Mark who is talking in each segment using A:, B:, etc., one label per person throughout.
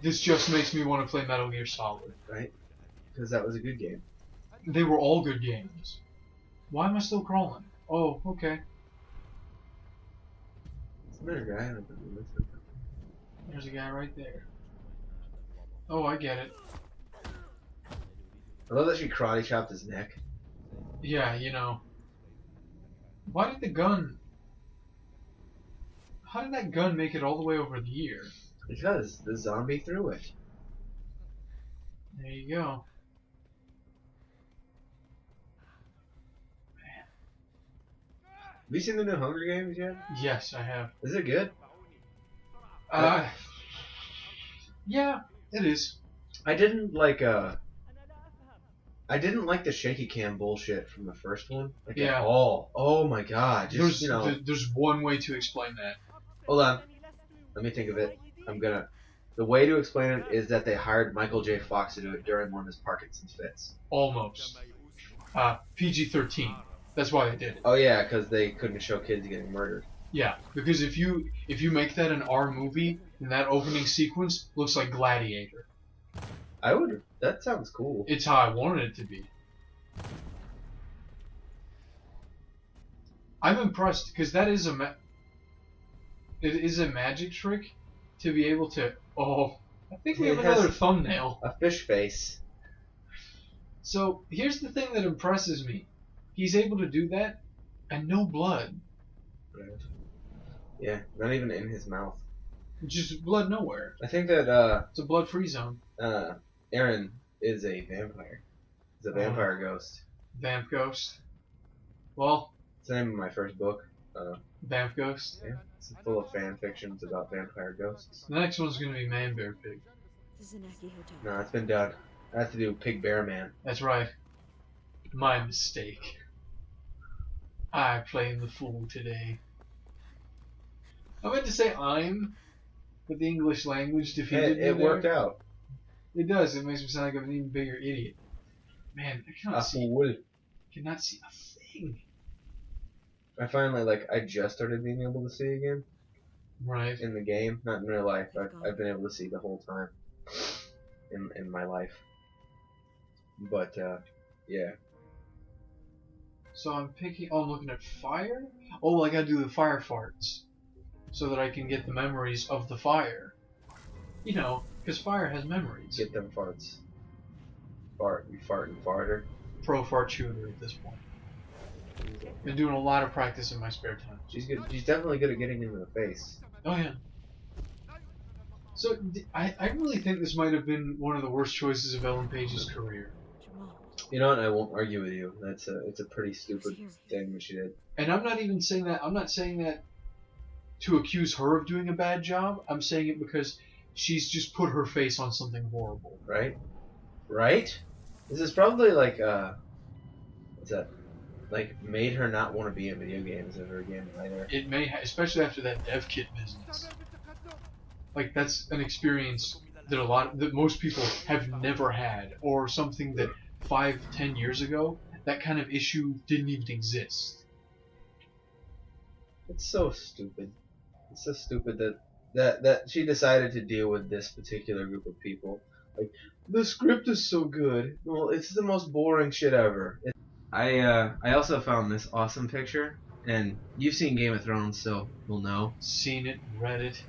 A: This just makes me want to play Metal Gear Solid.
B: Right? Because that was a good game.
A: They were all good games. Why am I still crawling? Oh, okay.
B: It's another guy.
A: There's a guy right there. Oh, I get it.
B: I love that she karate chopped his neck.
A: Yeah, you know. Why did the gun... How did that gun make it all the way over the ear?
B: Because the zombie threw it.
A: There you go.
B: Have you seen the new Hunger Games yet?
A: Yes, I have.
B: Is it good?
A: Yeah, it is.
B: I didn't like the shaky cam bullshit from the first one. Like
A: Yeah.
B: at all. Oh my god. Just
A: There's one way to explain that.
B: Hold on. Let me think of it. The way to explain it is that they hired Michael J. Fox to do it during one of his Parkinson's fits.
A: Almost. PG-13. That's why they did it.
B: Oh yeah, because they couldn't show kids getting murdered.
A: Yeah, because if you make that an R movie, then that opening sequence looks like Gladiator.
B: That sounds cool.
A: It's how I wanted it to be. I'm impressed because that is it is a magic trick to be able to. Oh, I think we have another thumbnail.
B: A fish face.
A: So here's the thing that impresses me. He's able to do that, and no blood.
B: Right. Yeah, not even in his mouth.
A: Just blood nowhere.
B: I think that
A: it's a blood-free zone.
B: Aaron is a vampire. He's a vampire ghost.
A: Vamp ghost. Well,
B: it's the name of my first book.
A: Vamp ghost.
B: Yeah, it's full of fan fictions about vampire ghosts.
A: The next one's gonna be Man Bear Pig.
B: No, it's been done. I have to do Pig Bear Man.
A: That's right. My mistake. I played the fool today. I meant to say I'm, but the English language defeated me.
B: It worked out.
A: It does. It makes me sound like I'm an even bigger idiot. Man, I cannot see a thing.
B: I finally, I just started being able to see again.
A: Right.
B: In the game, not in real life. I've been able to see the whole time in my life. But, yeah.
A: So I'm looking at fire? Oh, I gotta do the fire farts. So that I can get the memories of the fire. You know, because fire has memories.
B: Get them farts. You fart and farter.
A: Pro fart shooter at this point. Been doing a lot of practice in my spare time.
B: She's good. She's definitely good at getting into the face.
A: Oh yeah. So I really think this might have been one of the worst choices of Ellen Page's career.
B: You know what? I won't argue with you. It's a pretty stupid thing that she did.
A: And I'm not even saying that. I'm not saying that to accuse her of doing a bad job. I'm saying it because she's just put her face on something horrible.
B: Right? Right? This is probably what's that? Made her not want to be in video games ever again either.
A: It may, especially after that dev kit business. That's an experience that most people have never had, or something that 5-10 years ago, that kind of issue didn't even exist.
B: It's so stupid. It's so stupid that she decided to deal with this particular group of people. The script is so good. Well, it's the most boring shit ever. I also found this awesome picture, and you've seen Game of Thrones, so you'll know.
A: Seen it, read it.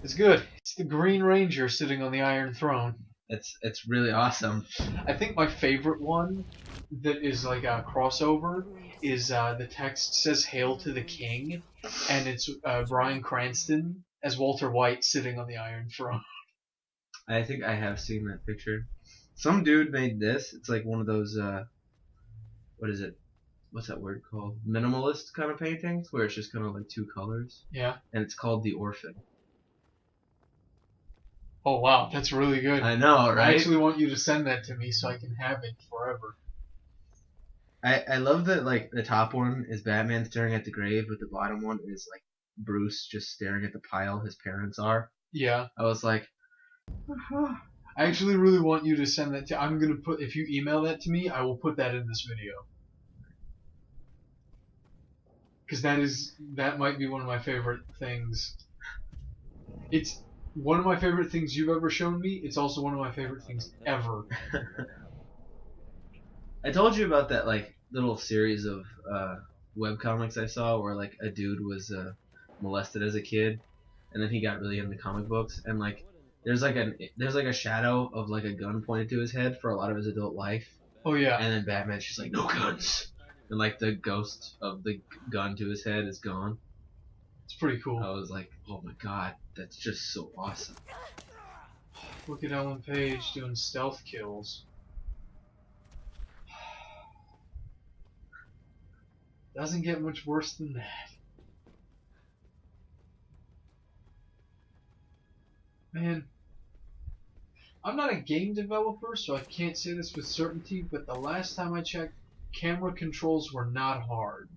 A: It's good. It's the Green Ranger sitting on the Iron Throne.
B: It's really awesome.
A: I think my favorite one that is a crossover is the text says "Hail to the King," and it's Bryan Cranston as Walter White sitting on the Iron Throne.
B: I think I have seen that picture. Some dude made this. It's one of those what is it? What's that word called? Minimalist kind of paintings where it's just kind of two colors.
A: Yeah.
B: And it's called The Orphan.
A: Oh wow, that's really good.
B: I know, right?
A: I actually want you to send that to me so I can have it forever.
B: I love that the top one is Batman staring at the grave, but the bottom one is Bruce just staring at the pile his parents are.
A: Yeah.
B: I was like,
A: I actually really want you to send that to. I'm gonna put, if you email that to me, I will put that in this video. Because that might be one of my favorite things. one of my favorite things you've ever shown me. It's also one of my favorite things ever.
B: I told you about that like little series of webcomics I saw where like a dude was molested as a kid, and then he got really into comic books, and like there's like a shadow of like a gun pointed to his head for a lot of his adult life,
A: Oh yeah,
B: and then Batman's just like no guns, and like the ghost of the gun to his head is gone.
A: it's pretty cool.
B: I was like, oh my god, that's just so awesome.
A: Look at Ellen Page doing stealth kills. Doesn't get much worse than that. Man, I'm not a game developer, so I can't say this with certainty, but the last time I checked, camera controls were not hard.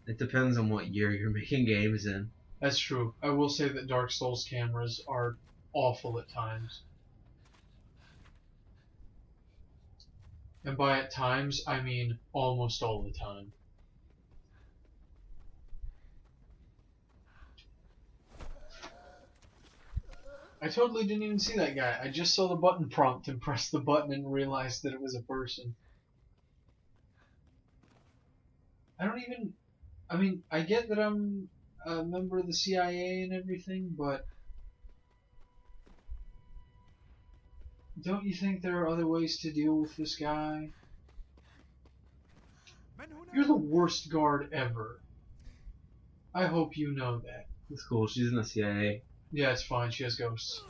B: It depends on what year you're making games in.
A: That's true. I will say that Dark Souls cameras are awful at times. And by at times, I mean almost all the time. I totally didn't even see that guy. I just saw the button prompt and pressed the button and realized that it was a person. I mean, I get that I'm a member of the CIA and everything, but don't you think there are other ways to deal with this guy? You're the worst guard ever. I hope you know that.
B: It's cool. She's in the CIA.
A: Yeah, it's fine. She has ghosts.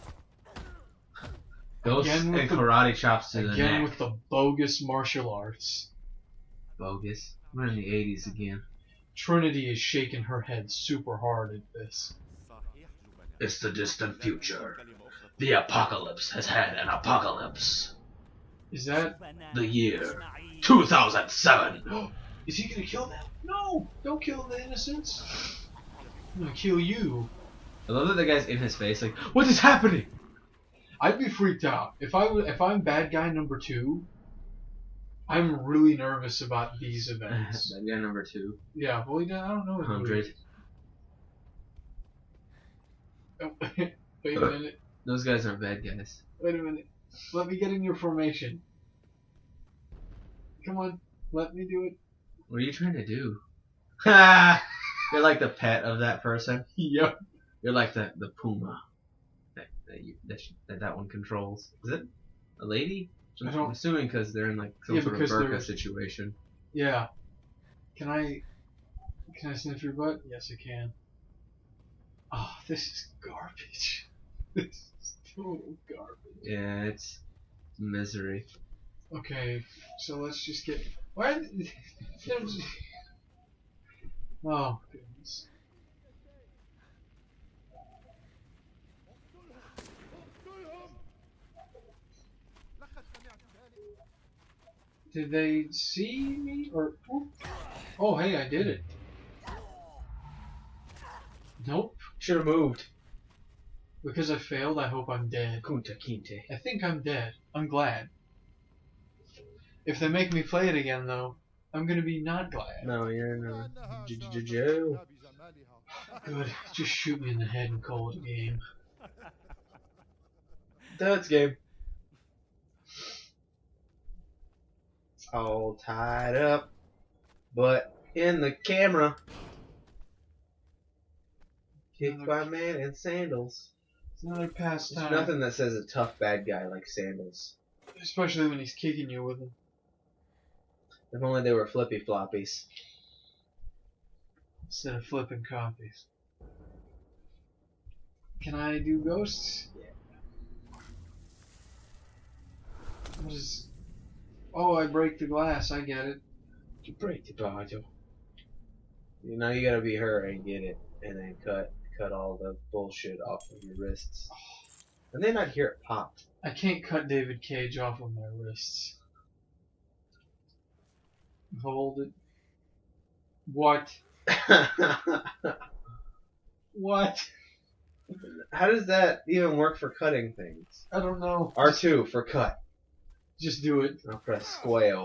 B: Ghosts
A: Again with
B: and
A: the-
B: karate chops to the
A: Again
B: neck.
A: with the bogus martial arts.
B: Bogus. We're in the 80s again.
A: Trinity is shaking her head super hard at this.
B: It's the distant future. The apocalypse has had an apocalypse.
A: Is that...
B: The year 2007.
A: Is he gonna kill them? No! Don't kill the innocents. I'm gonna kill you.
B: I love that the guy's in his face like, what is happening?
A: I'd be freaked out. If I'm bad guy number 2, I'm really nervous about these events.
B: Bad guy number 2.
A: Yeah, well, I don't know.
B: 100.
A: Oh, wait a minute.
B: Those guys aren't bad guys.
A: Wait a minute. Let me get in your formation. Come on. Let me do it.
B: What are you trying to do? You're like the pet of that person.
A: Yep.
B: You're like the puma that one controls. Is it a lady?
A: I don't-
B: I'm assuming because they're in like some
A: Yeah,
B: sort of
A: because
B: burqa
A: they're-
B: situation.
A: Yeah. Can I sniff your butt? Yes, I can. Oh, this is garbage. This is total garbage.
B: Yeah, it's misery.
A: Okay, so let's just get... Why? There's... Oh, goodness. Did they see me? Or... Oh, hey, I did it. Nope.
B: Should have moved.
A: Because I failed, I hope I'm dead.
B: Kunta Kinte.
A: I think I'm dead. I'm glad. If they make me play it again, though, I'm gonna be not glad.
B: No, you're in jail.
A: Good. Just shoot me in the head and call it a game.
B: That's game. All tied up, but in the camera. Kicked by a man in sandals.
A: It's another
B: There's
A: pastime.
B: nothing that says a tough bad guy like sandals.
A: Especially when he's kicking you with them.
B: If only they were flippy floppies.
A: Instead of flipping copies. Can I do ghosts?
B: Yeah.
A: What is... Oh, I break the glass. I get it.
B: You break the bottle. You know you gotta be her and get it, and then cut all the bullshit off of your wrists. And then I'd hear it pop.
A: I can't cut David Cage off of my wrists. Hold it. What? What?
B: How does that even work for cutting things?
A: I don't know.
B: R2 for cut.
A: Just do it.
B: I'll press square.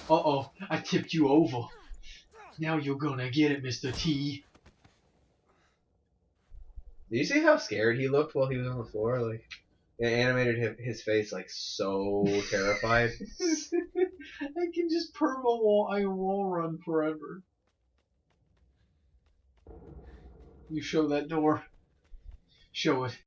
A: Uh-oh, I tipped you over. Now you're gonna get it, Mr. T.
B: Do you see how scared he looked while he was on the floor? Like, it animated his face like so terrified.
A: I can just perma wall. I can wall run forever. You show that door. Show it.